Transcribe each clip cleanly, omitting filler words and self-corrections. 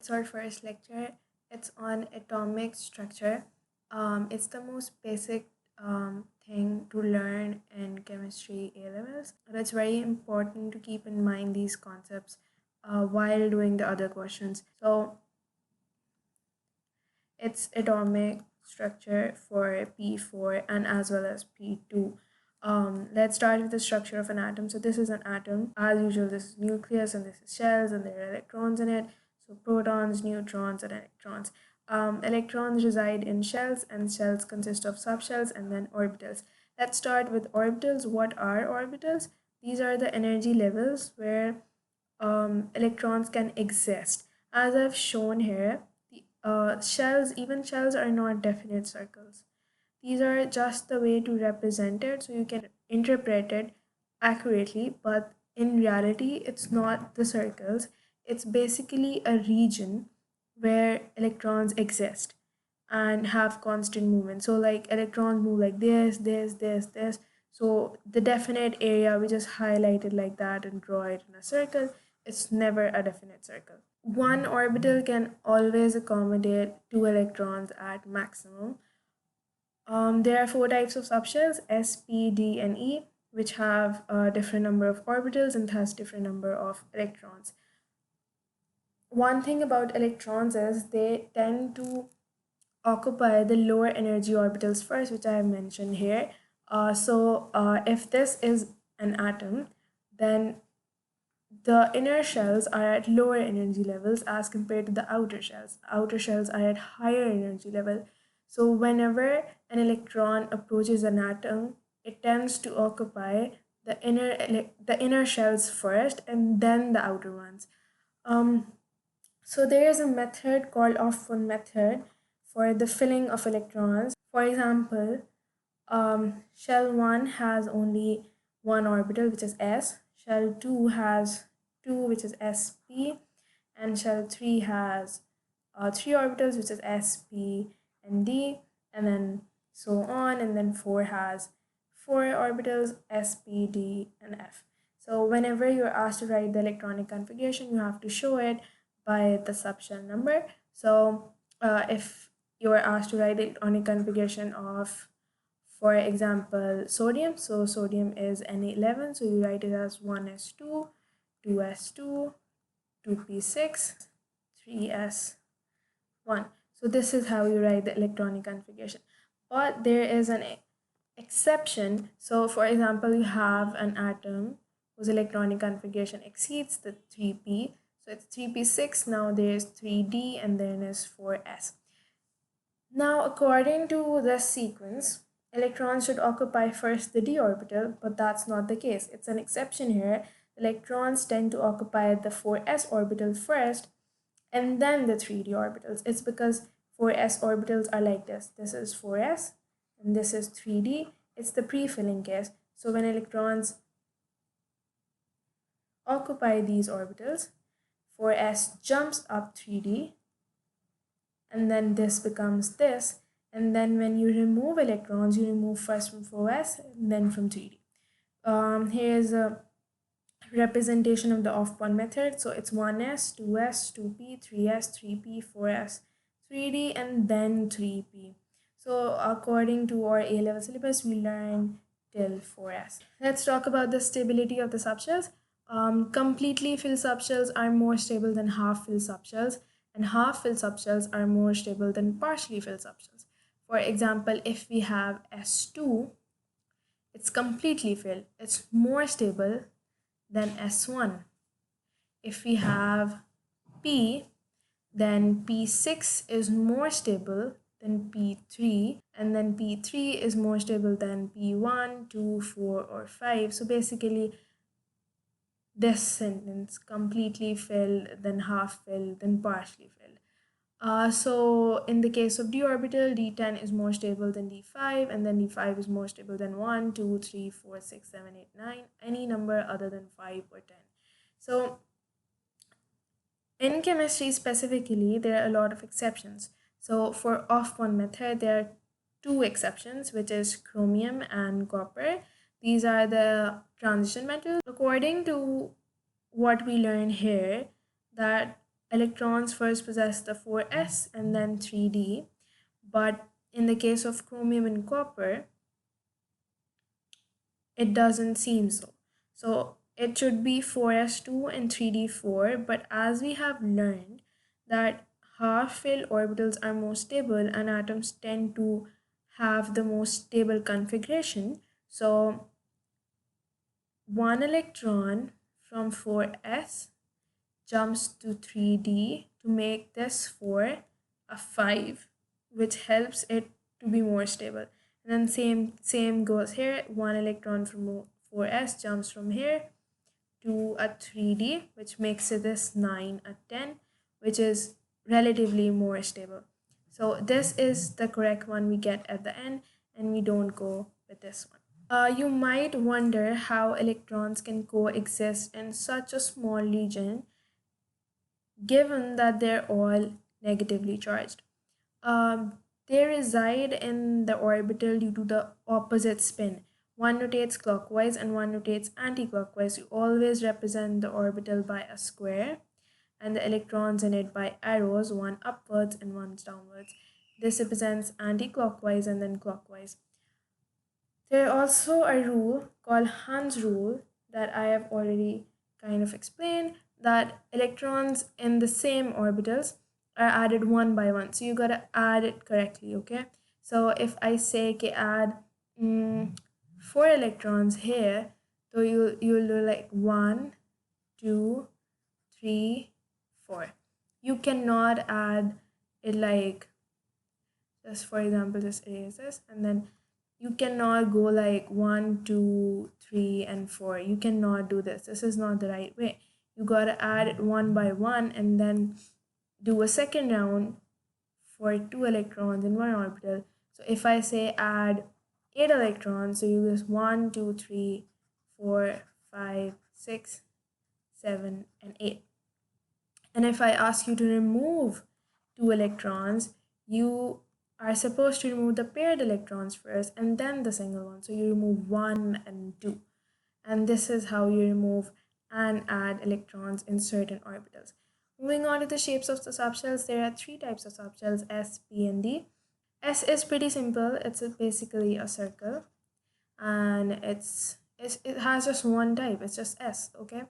it's our first lecture. It's on atomic structure. It's the most basic thing to learn in chemistry A levels. And it's very important to keep in mind these concepts while doing the other questions. So it's atomic structure for P4 and as well as P2. Let's start with the structure of an atom. So this is an atom. As usual, this is nucleus and this is shells and there are electrons in it. So protons, neutrons, and electrons. Electrons reside in shells and shells consist of subshells and then orbitals. Let's start with orbitals. What are orbitals? These are the energy levels where electrons can exist. As I've shown here, even shells are not definite circles. These are just the way to represent it so you can interpret it accurately, but in reality, it's not the circles. It's basically a region where electrons exist and have constant movement. So, like electrons move like this. So, the definite area, we just highlight it like that and draw it in a circle. It's never a definite circle. One orbital can always accommodate two electrons at maximum. There are four types of subshells, S, P, D, and E, which have a different number of orbitals and thus different number of electrons. One thing about electrons is they tend to occupy the lower energy orbitals first, which I have mentioned here. If this is an atom, then the inner shells are at lower energy levels as compared to the outer shells. Outer shells are at higher energy level. So whenever an electron approaches an atom, it tends to occupy the inner shells first and then the outer ones. So there is a method called Aufmann method for the filling of electrons. For example, shell 1 has only one orbital, which is S. Shell 2 has 2, which is sp, and shell 3 has 3 orbitals, which is sp and d, and then so on, and then 4 has 4 orbitals, sp, d, and f. So whenever you're asked to write the electronic configuration, you have to show it by the subshell number. So if you are asked to write the electronic configuration of, for example, sodium, so sodium is Na11, so you write it as 1s2, 2s2, 2p6, 3s1. So this is how you write the electronic configuration. But there is an exception. So for example, you have an atom whose electronic configuration exceeds the 3p. So it's 3p6, now there's 3d, and then is 4s. Now, according to this sequence, electrons should occupy first the d orbital, but that's not the case. It's an exception here. Electrons tend to occupy the 4s orbital first and then the 3d orbitals. It's because 4s orbitals are like this. This is 4s and this is 3d. It's the pre-filling case. So when electrons occupy these orbitals, 4s jumps up 3d, and then this becomes this. And then when you remove electrons, you remove first from 4s and then from 3d. Here's a representation of the Aufmann method. So it's 1s, 2s, 2p, 3s, 3p, 4s, 3d, and then 3p. So according to our A-level syllabus, we learn till 4s. Let's talk about the stability of the subshells. Completely filled subshells are more stable than half-filled subshells, and half-filled subshells are more stable than partially filled subshells. For example, if we have S2, it's completely filled. It's more stable than S1. If we have P, then P6 is more stable than P3, and then P3 is more stable than P1, 2, 4, or 5. So basically, this sentence, completely filled, then half filled, then partially filled. So in the case of d orbital, d10 is more stable than d5, and then d5 is more stable than 1, 2, 3, 4, 6, 7, 8, 9, any number other than 5 or 10. So in chemistry specifically, there are a lot of exceptions. So for Aufmann method, there are two exceptions, which is chromium and copper. These are the transition metals. According to what we learn here, that electrons first possess the 4s and then 3d, but in the case of chromium and copper, it doesn't seem so. So it should be 4s2 and 3d4, but as we have learned that half-filled orbitals are more stable and atoms tend to have the most stable configuration, so one electron from 4s jumps to 3d to make this 4 a 5, which helps it to be more stable. And then same goes here. One electron from 4s jumps from here to a 3d, which makes it this 9 a 10, which is relatively more stable. So this is the correct one we get at the end, and we don't go with this one. You might wonder how electrons can coexist in such a small region given that they're all negatively charged. They reside in the orbital due to the opposite spin. One rotates clockwise and one rotates anti-clockwise. You always represent the orbital by a square and the electrons in it by arrows, one upwards and one downwards. This represents anti-clockwise and then clockwise. There's also a rule called Hund's rule that I have already kind of explained, that electrons in the same orbitals are added one by one. So you gotta add it correctly, okay? So if I say add 4 electrons here, so you'll do like 1, 2, 3, 4. You cannot add it like, just for example, just erase this, and then you cannot go like 1, 2, 3, and 4. You cannot do this. This is not the right way. You gotta add it one by one and then do a second round for 2 electrons in one orbital. So if I say add 8 electrons, so you just 1, 2, 3, 4, 5, 6, 7, and 8. And if I ask you to remove 2 electrons, you are supposed to remove the paired electrons first and then the single one. So you remove 1 and 2. And this is how you remove and add electrons in certain orbitals. Moving on to the shapes of the subshells, there are 3 types of subshells, S, P, and D. S is pretty simple. It's basically a circle, and it has just one type. It's just S, okay?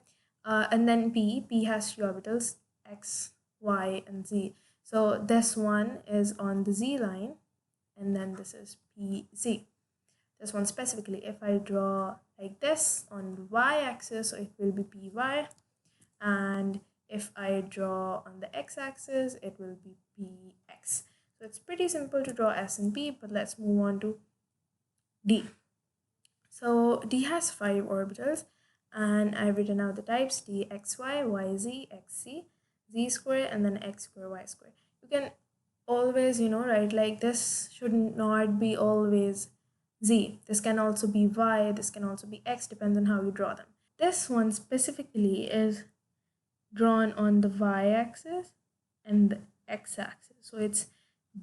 And then P has 3 orbitals, X, Y, and Z. So this one is on the Z line, and then this is PZ. This one specifically, if I draw like this on the y-axis, so it will be PY, and if I draw on the x-axis, it will be PX. So it's pretty simple to draw S and P, but let's move on to D. So D has 5 orbitals, and I've written out the types: D, XY, YZ, XC, Z square, and then X square, Y square. You can always, write like this should not be always Z. This can also be Y, this can also be X, depends on how you draw them. This one specifically is drawn on the y-axis and the x-axis. So it's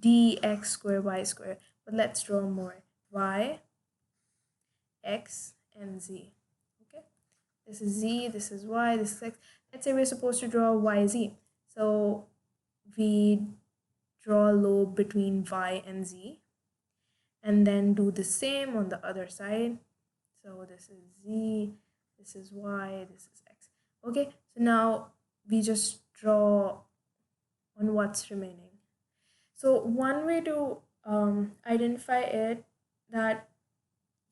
dx square y square. But let's draw more. Y, x, and z. Okay. This is z, this is y, this is x. Let's say we're supposed to draw yz. So we draw a lobe between y and z. And then do the same on the other side. So this is z, this is y, this is x. Okay, so now we just draw on what's remaining. So one way to identify it, that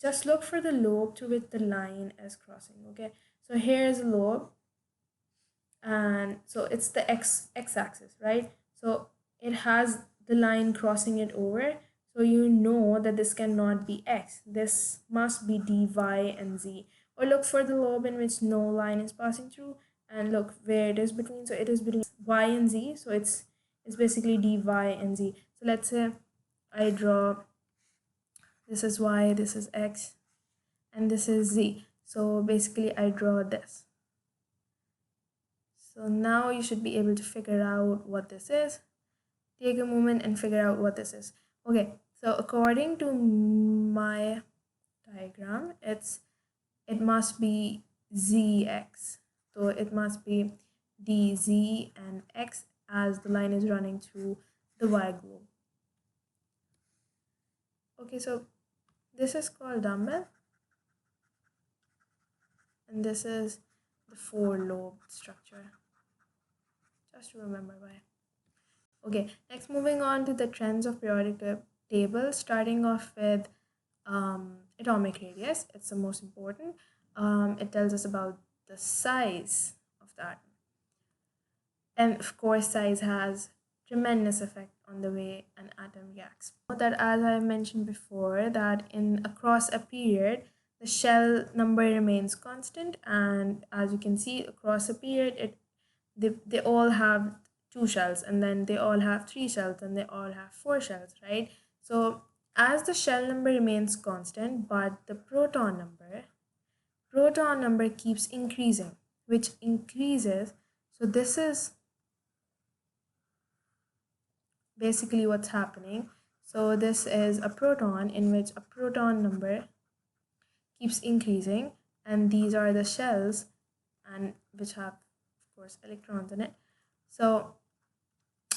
just look for the lobe to which the line is crossing. Okay, so here's a lobe, and so it's the x-axis, right? So it has the line crossing it over. So you know that this cannot be x. This must be dy and z. Or look for the lobe in which no line is passing through, and look where it is between. So it is between y and z. So it's basically dy and z. So let's say I draw, this is y, this is x, and this is z. So basically I draw this. So now you should be able to figure out what this is. Take a moment and figure out what this is. Okay, so according to my diagram, it must be zx. So it must be D, Z, and X as the line is running through the Y globe. Okay, so this is called dumbbell, and this is the four-lobe structure, just to remember why. Okay, next moving on to the trends of periodic table, starting off with atomic radius. It's the most important. It tells us about the size of the atom. And of course, size has tremendous effect on the way an atom reacts. That, as I mentioned before, that in across a period, the shell number remains constant, and as you can see across a period, they all have two shells, and then they all have three shells, and they all have four shells, right? So as the shell number remains constant, but the proton number keeps increasing, which increases. So this is basically what's happening. So this is a proton in which a proton number keeps increasing, and these are the shells, and which have of course electrons in it. So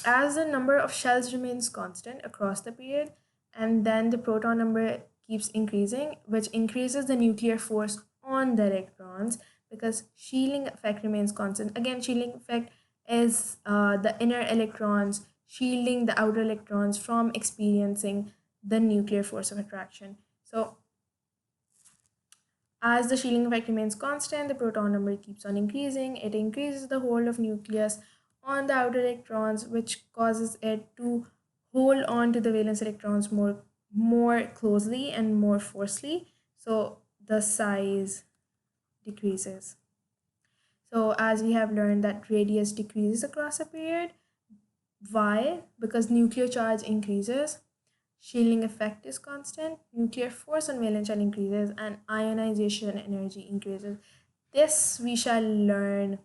as the number of shells remains constant across the period, and then the proton number keeps increasing, which increases the nuclear force on the electrons, because shielding effect remains constant. Again, shielding effect is the inner electrons shielding the outer electrons from experiencing the nuclear force of attraction. So as the shielding effect remains constant, the proton number keeps on increasing. It increases the hold of nucleus on the outer electrons, which causes it to hold on to the valence electrons more closely and more forcefully. So the size decreases. So as we have learned that radius decreases across a period. Why? Because nuclear charge increases, shielding effect is constant, nuclear force on valence shell increases, and ionization energy increases. This we shall learn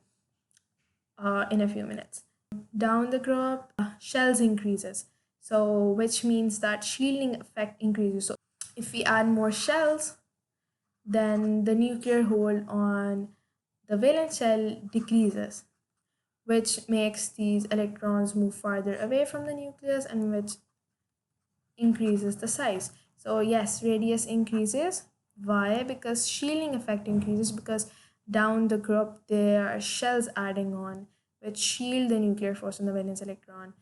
in a few minutes. Down the graph, shells increases. So which means that shielding effect increases. So if we add more shells, then the nuclear hold on the valence shell decreases, which makes these electrons move farther away from the nucleus, and which increases the size. So yes, radius increases. Why? Because shielding effect increases, because down the group there are shells adding on which shield the nuclear force on the valence electron.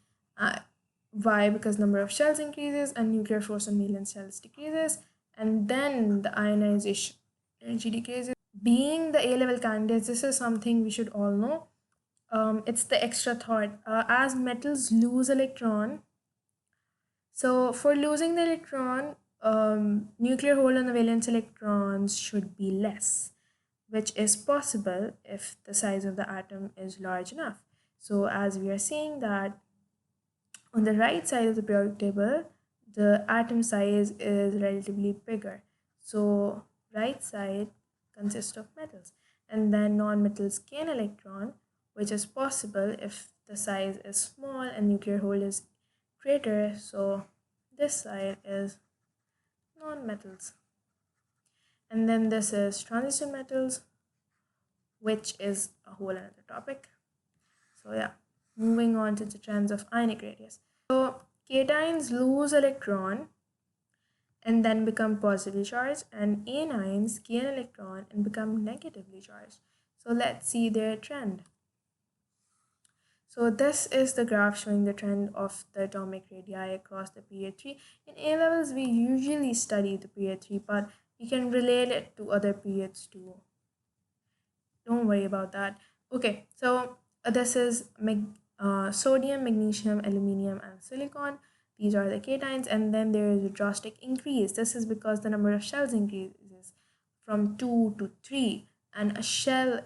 Why? Because number of shells increases and nuclear force on valence shells decreases, and then the ionization energy decreases. Being the A-level candidates, this is something we should all know. It's the extra thought. As metals lose electron, so for losing the electron, nuclear hold on the valence electrons should be less, which is possible if the size of the atom is large enough. So as we are seeing that on the right side of the periodic table, the atom size is relatively bigger. So right side consists of metals, and then non-metals gain electron, which is possible if the size is small and nuclear hold is greater. So this side is non-metals, and then this is transition metals, which is a whole other topic. So yeah, moving on to the trends of ionic radius. So cations lose electron and then become positively charged, and anions gain electron and become negatively charged. So let's see their trend. So this is the graph showing the trend of the atomic radii across the period 3. In A levels, we usually study the period 3, but we can relate it to other periods too. Don't worry about that. Okay, so this is sodium, magnesium, aluminium, and silicon. These are the cations, and then there is a drastic increase. This is because the number of shells increases from 2 to 3, and a shell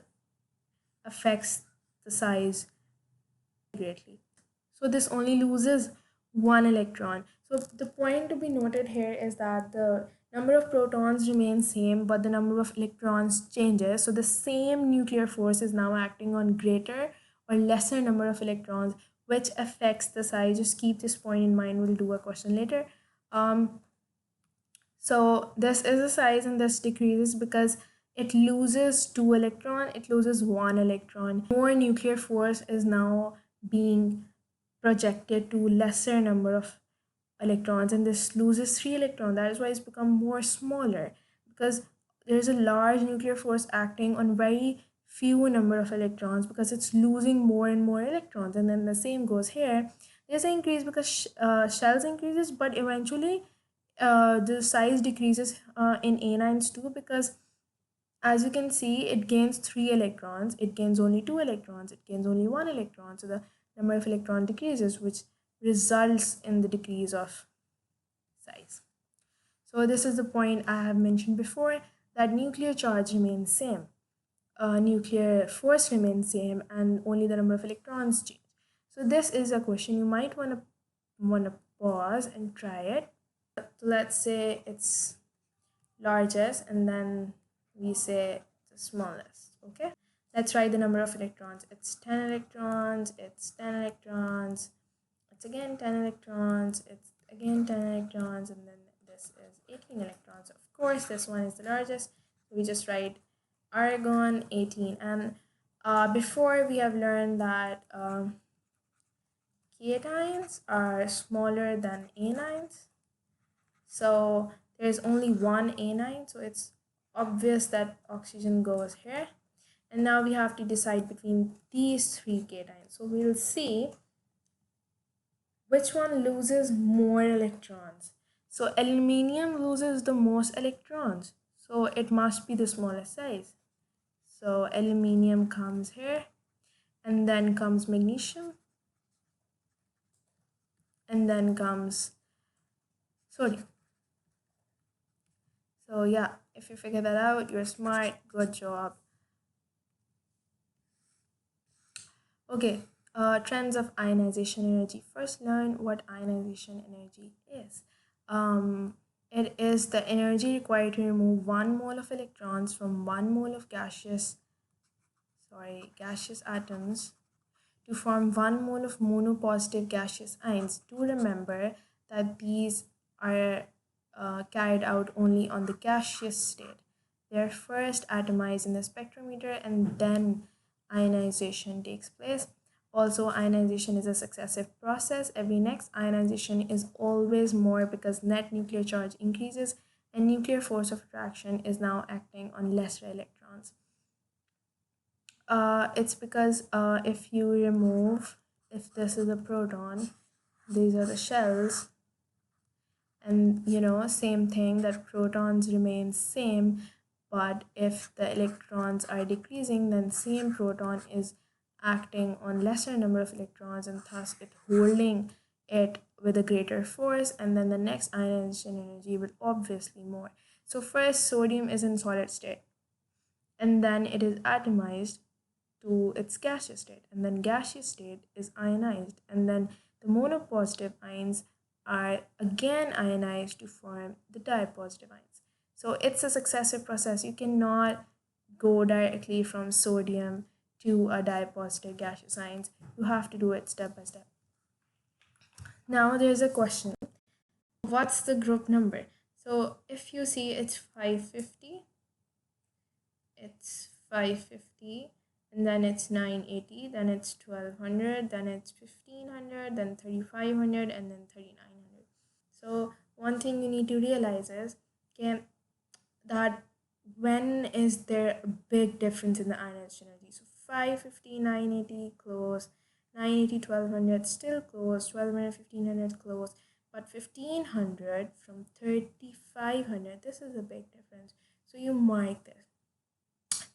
affects the size greatly. So this only loses one electron. So the point to be noted here is that the number of protons remains same, but the number of electrons changes. So the same nuclear force is now acting on greater or lesser number of electrons, which affects the size. Just keep this point in mind. We'll do a question later. So this is the size, and this decreases because it loses 2 electron, it loses 1 electron. More nuclear force is now being projected to lesser number of electrons, and this loses 3 electrons. That is why it's become more smaller, because there's a large nuclear force acting on very few number of electrons, because it's losing more and more electrons. And then the same goes here. There's an increase because shells increases, but eventually the size decreases in anions too, because as you can see, it gains 3 electrons, it gains only 2 electrons, it gains only 1 electron. So the number of electron decreases, which results in the decrease of size. So this is the point I have mentioned before, that nuclear charge remains same, nuclear force remains same, and only the number of electrons change. So this is a question you might wanna pause and try it. So let's say it's largest, and then we say the smallest. Okay, let's write the number of electrons. It's 10 electrons, it's 10 electrons, it's again 10 electrons, it's again 10 electrons, and then this is 18 electrons. Of course, this one is the largest, so we just write argon 18. And before, we have learned that cations are smaller than anions. So there's only one anion, so it's obvious that oxygen goes here. And now we have to decide between these 3 cations. So we'll see which one loses more electrons. So aluminium loses the most electrons, so it must be the smallest size. So aluminium comes here, and then comes magnesium, and then comes sodium. So yeah, if you figure that out, you're smart, good job. Okay, trends of ionization energy. First, learn what ionization energy is. It is the energy required to remove 1 mole of electrons from 1 mole of gaseous atoms to form 1 mole of monopositive gaseous ions. Do remember that these are carried out only on the gaseous state. They're first atomized in the spectrometer, and then ionization takes place. Also, ionization is a successive process. Every next ionization is always more, because net nuclear charge increases and nuclear force of attraction is now acting on lesser electrons. It's because if you remove, if this is a proton, these are the shells, and same thing, that protons remain same, but if the electrons are decreasing, then same proton is acting on lesser number of electrons, and thus it holding it with a greater force, and then the next ionization energy will obviously more. So first, sodium is in solid state, and then it is atomized to its gaseous state, and then gaseous state is ionized, and then the monopositive ions are again ionized to form the dipositive ions. So it's a successive process. You cannot go directly from sodium to a dipositive gaseous ions. You have to do it step by step. Now there's a question. What's the group number? So if you see, it's 550. It's 550, and then it's 980, then it's 1200, then it's 1500, then 3500, and then 3900. So one thing you need to realize is, okay, that when is there a big difference in the ionization energy? So 550, 980 close, 980, 1200 still close, 1200, 1500 close, but 1500 from 3500, this is a big difference. So you mark this.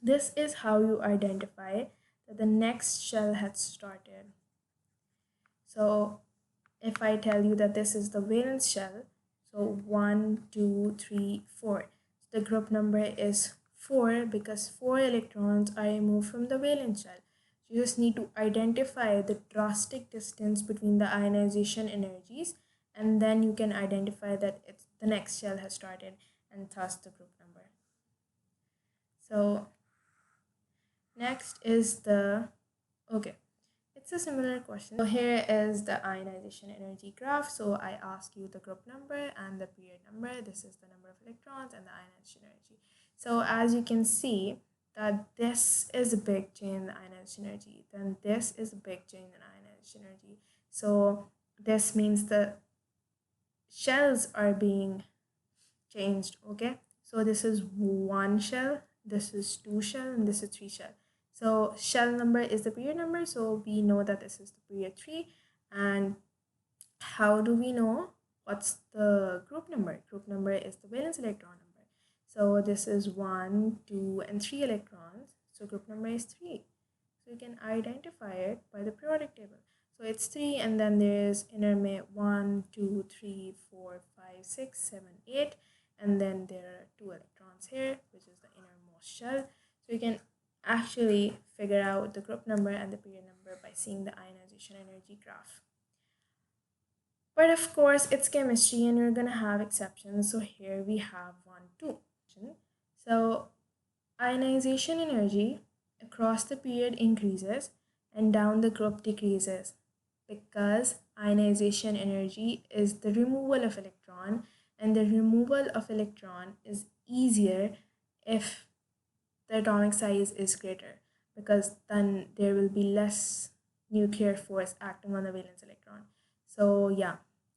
This is how you identify that the next shell had started. So if I tell you that this is the valence shell, so 1, 2, 3, 4. The group number is 4, because 4 electrons are removed from the valence shell. So you just need to identify the drastic distance between the ionization energies, and then you can identify that it's the next shell has started, and thus the group number. So next is okay, it's a similar question. So here is the ionization energy graph. So I ask you the group number and the period number. This is the number of electrons and the ionization energy. So as you can see that this is a big change in the ionization energy, then this is a big change in ionization energy. So this means the shells are being changed. Okay, so this is one shell, this is two shell, and this is three shell. So shell number is the period number, so we know that this is the period 3. And how do we know what's the group number? Group number is the valence electron number. So this is 1, 2, and 3 electrons, so group number is 3. So you can identify it by the periodic table. So it's 3, and then there's inner 1, 2, 3, 4, 5, 6, 7, 8, and then there are 2 electrons here, which is the innermost shell. So you can actually figure out the group number and the period number by seeing the ionization energy graph. But of course, it's chemistry and you're gonna have exceptions. So here we have 1, 2. So ionization energy across the period increases and down the group decreases because ionization energy is the removal of electron, and the removal of electron is easier if the atomic size is greater, because then there will be less nuclear force acting on the valence electron. So yeah,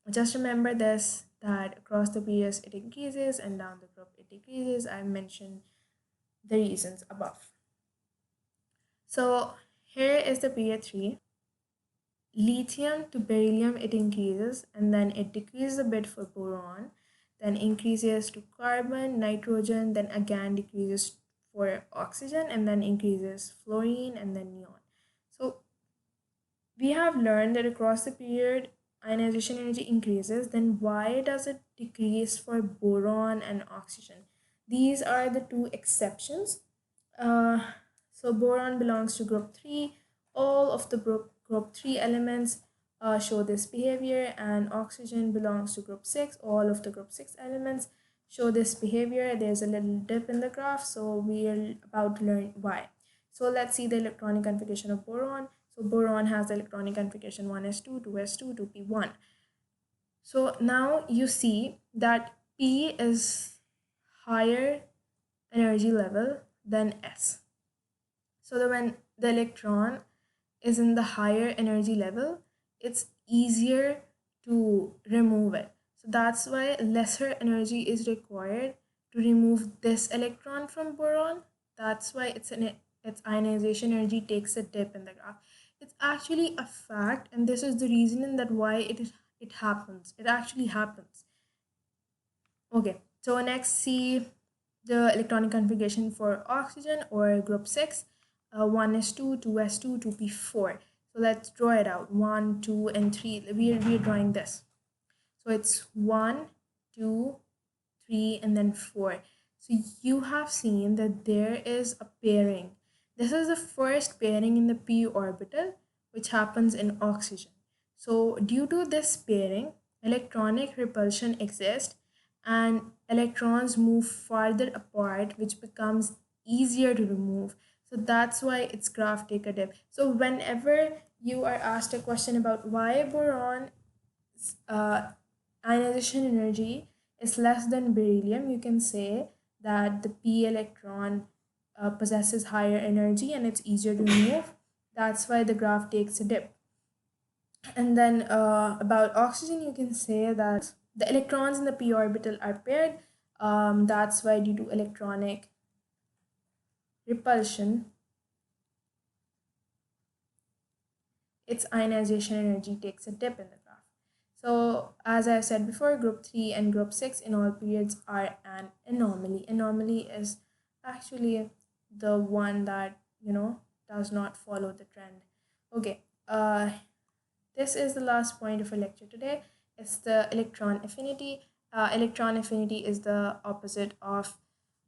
just remember this, that across the periods it increases and down the group it decreases. I mentioned the reasons above. So here is the period 3. Lithium to beryllium it increases, and then it decreases a bit for boron, then increases to carbon, nitrogen, then again decreases for oxygen, and then increases fluorine and then neon. So we have learned that across the period ionization energy increases, then why does it decrease for boron and oxygen? These are the two exceptions. So boron belongs to group 3. All of the group 3 elements show this behavior, and oxygen belongs to group 6. All of the group 6 elements show this behavior. There's a little dip in the graph, so we are about to learn why. So let's see the electronic configuration of boron. So boron has the electronic configuration 1s2, 2s2, 2p1. So now you see that P is higher energy level than S. So that when the electron is in the higher energy level, it's easier to remove it. So that's why lesser energy is required to remove this electron from boron. That's why its ionization energy takes a dip in the graph. It's actually a fact, and this is the reason that why it happens. It actually happens. Okay, so next see the electronic configuration for oxygen or group 6. 1s2, 2s2, 2p4. So let's draw it out. 1, 2, and 3. We're drawing this. So it's 1, 2, 3, and then 4. So you have seen that there is a pairing. This is the first pairing in the p orbital, which happens in oxygen. So due to this pairing, electronic repulsion exists and electrons move farther apart, which becomes easier to remove. So that's why its graph take a dip. So whenever you are asked a question about why boron ionization energy is less than beryllium, you can say that the p electron possesses higher energy and it's easier to remove. That's why the graph takes a dip. And then about oxygen, you can say that the electrons in the p orbital are paired. That's why due to electronic repulsion, its ionization energy takes a dip in the graph. So as I said before, group 3 and group 6 in all periods are an anomaly. Anomaly is actually the one that, does not follow the trend. Okay, this is the last point of our lecture today. It's the electron affinity. Electron affinity is the opposite of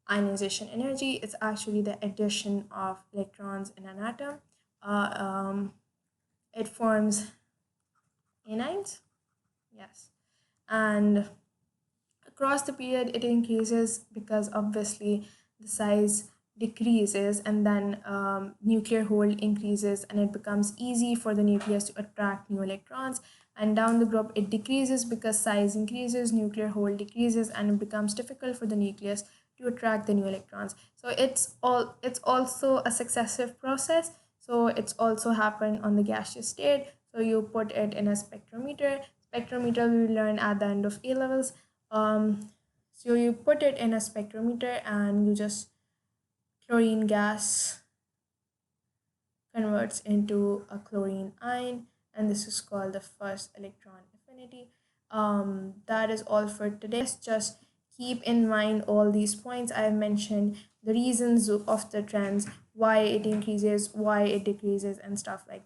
ionization energy. It's actually the addition of electrons in an atom. It forms anions. Yes. And across the period, it increases because obviously the size decreases, and then nuclear hold increases, and it becomes easy for the nucleus to attract new electrons. And down the group, it decreases because size increases, nuclear hold decreases, and it becomes difficult for the nucleus to attract the new electrons. So it's also a successive process. So it's also happened on the gaseous state. So you put it in a spectrometer. Spectrometer we learn at the end of A levels. So you put it in a spectrometer and you just chlorine gas converts into a chlorine ion, and this is called the first electron affinity. That is all for today. Just keep in mind all these points I've mentioned, the reasons of the trends, why it increases, why it decreases, and stuff like that.